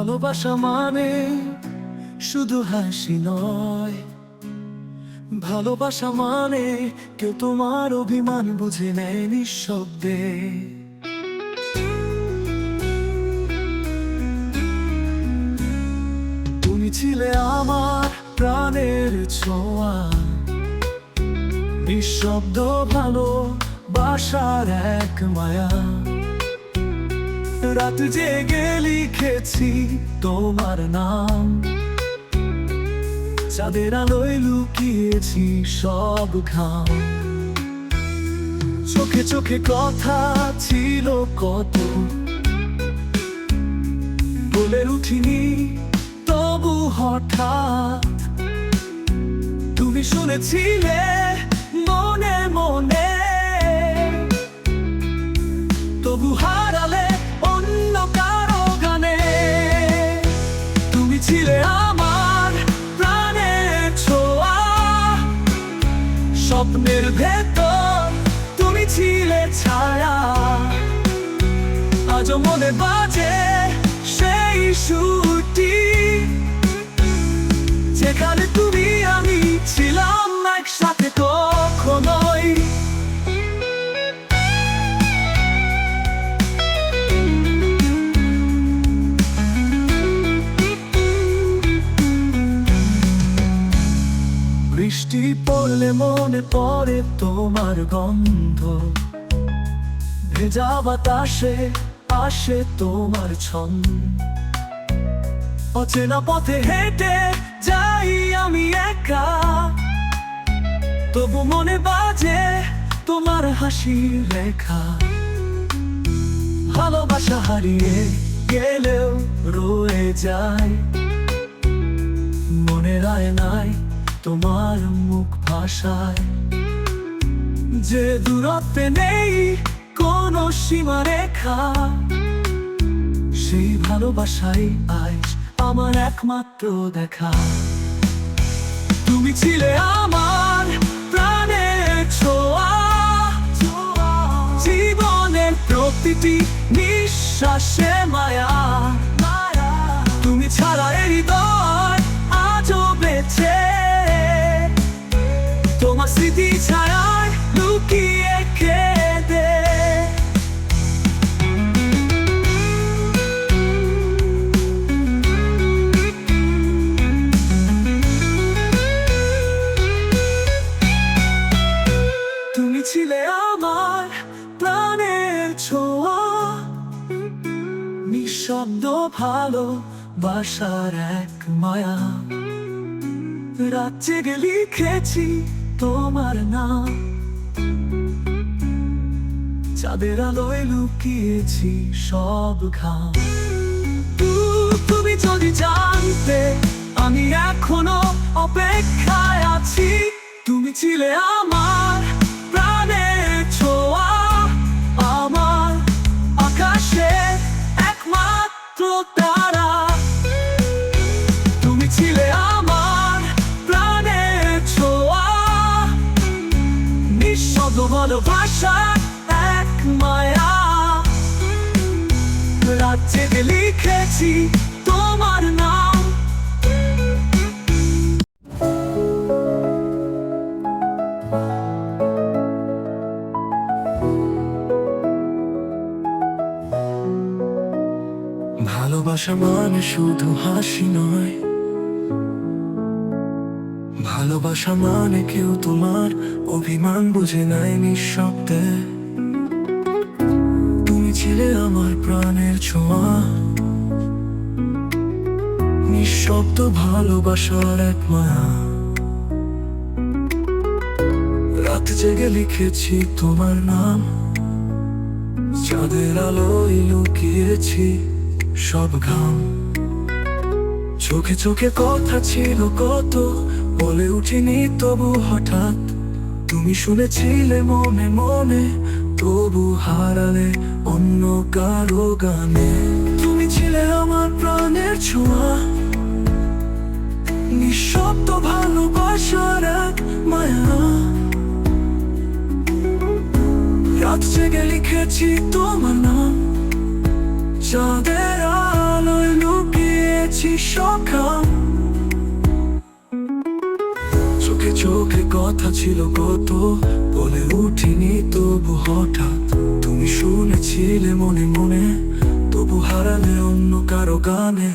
ভালোবাসা মানে শুধু হাসি নয়, ভালোবাসা মানে কেউ তোমার অভিমান বুঝে নেয় নিঃশব্দে। তুমি ছিলে আমার প্রাণের ছোঁয়া, নিঃশব্দ ভালোবাসার এক মায়া। রাত জেগে লিখেছি তোমার নাম, চাঁদের আলোয় লুকিয়েছি সব ঘাম। চোখে চোখে কথা ছিল কত, বলে উঠিনি তবু হঠাৎ তুমি শুনেছিলে মনে মনে, তবু হারালে অন্য কারো গানে। তুমি ছিলে আমার প্রাণের ছোঁয়া, স্বপ্নের ভেতর তুমি ছিলে ছায়া। আজও মনে বাজে সেই সুরটি, যেখানে তুমি আমি ছিলাম একসাথে কখনোই। বৃষ্টি পড়লে মনে পড়ে তোমার গন্ধ, ভেজা বাতাসে আসে তোমার ছন্দ। অচেনা পথে হেঁটে যাই আমি একা, তবু মনে বাজে তোমার হাসির রেখা। ভালোবাসা হারিয়ে গেলেও রয়ে যায় মনের আয়নায় তোমার মুখ ভাষায়। যে দূরত্বে নেই কোনো সীমারেখা, সেই ভালোবাসাই আজ আমার একমাত্র দেখা। তুমি ছিলে আমার প্রাণের ছোঁয়া, জীবনের প্রতিটি নিঃশ্বাসে মায়া। তুমি ছাড়া এই হৃদয় আজও বেঁচে, তোমার স্মৃতি ছায়ায় লুকিয়ে কেঁদে। তুমি ছিলে আমার প্রাণের ছোঁয়া, নিঃশব্দ ভালোবাসার এক মায়া। রাত জেগে লিখেছি তোমার নাম, চাঁদের আলোয় লুকিয়েছি সব ঘাম। তুমি যদি জানতে আমি এখনো অপেক্ষায় আছি। তুমি ছিলে আমার প্রাণের ছোঁয়া, আমার আকাশের একমাত্র তারা। তুমি ছিলে আমার প্রাণের ছোঁয়া, নিঃশব্দ ভালোবাসার এক মায়া। রাত জেগে লিখেছি তোমার নাম। ভালোবাসা মানে শুধু হাসি নয়, ভালোবাসা মানে কেউ তোমার অভিমান বুঝে নেয় নিঃশব্দে। তুমি ছিলে আমার প্রাণের ছোঁয়া, নিঃশব্দ ভালোবাসার এক মায়া। রাত জেগে লিখেছি তোমার নাম, চাঁদের আলোয় লুকিয়েছি সব ঘাম। চোখে চোখে কথা ছিল কত, বলে উঠিনি তবু হঠাৎ তুমি শুনেছিলে মনে মনে, তবু হারালে অন্য কারো গানে। তুমি ছিলে আমার প্রাণের ছোঁয়া, নিঃশব্দ ভালোবাসার এক মায়া। রাত জেগে লিখেছি তোমার নাম, চাঁদের আলোয় লুকিয়ে লিখেছি সকাল। চোখে চোখে কথা ছিল কত, বলে উঠিনি তবু হঠাৎ তুমি শুনেছিলে মনে মনে, তবু হারালে অন্য কারো গানে।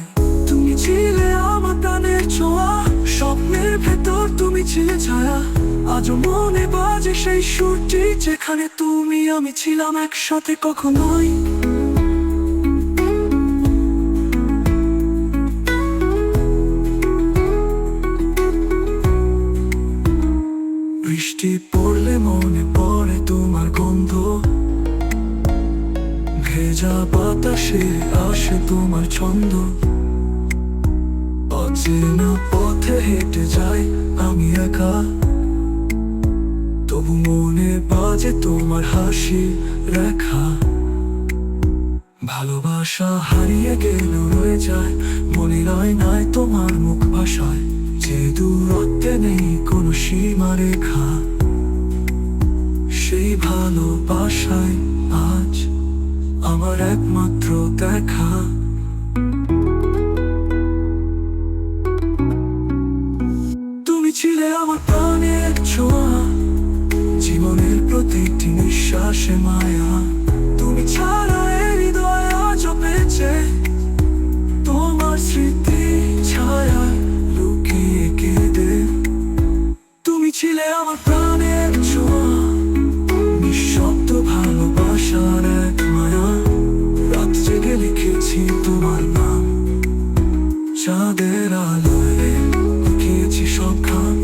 তুমি ছিলে আমার প্রাণের ছোঁয়া, স্বপ্নের ভেতর তুমি ছিলে ছায়া। আজও মনে বাজে সেই সুরটি, যেখানে তুমি আমি ছিলাম একসাথে কখনোই। বৃষ্টি পড়লে মনে পড়ে তোমার গন্ধ, ভেজা বাতাসে আসে তোমার ছন্দ। অচেনা পথে হেঁটে যাই আমি একা, তবু মনে বাজে তোমার হাসি রেখা। ভালোবাসা হারিয়ে গেলেও রয়ে যায় মনে নাই তোমার মুখ ভাষায়, যে দূরত্বে নেই কোনো সীমা রেখা। সেই ভালোবাসায় আজ আমার একমাত্র দেখা। তুমি ছিলে আমার প্রাণের ছোঁয়া, জীবনের প্রতিটি নিঃশ্বাসে মায়া। তুমি ছাড়া এই হৃদয় আজও বেঁচে তোমার স্মৃতি ছায়ায় লুকিয়ে কেঁদে। তুমি ছিলে আমার প্রাণের ছোঁয়া, নিঃশব্দ ভালোবাসার এক মায়া। রাত জেগে লিখেছি তোমার নাম, চাঁদের আলোয় লুকিয়েছি সবখান।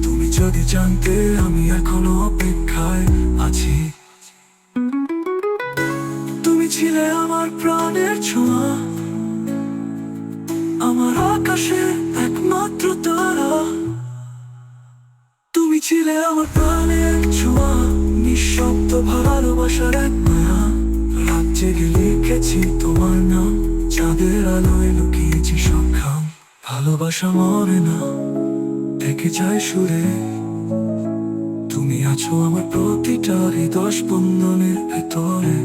তুমি যদি জানতে আমি এখনো অপেক্ষায় আছি। তুমি ছিলে আমার প্রাণের ছোঁয়া, আমার আকাশের একমাত্র তারা। তুমি ছিলে আমার প্রাণের ছোঁয়া, নিঃশব্দ ভালোবাসার এক মায়া। রাত জেগে লিখেছি তোমার নাম, চাঁদের আলোয় লুকিয়েছি সবখান। ভালোবাসা মরে না, থেকে যায় সুরে। তুমি আছো আমার প্রতিটা হৃদয় স্পন্দনের ভেতরে।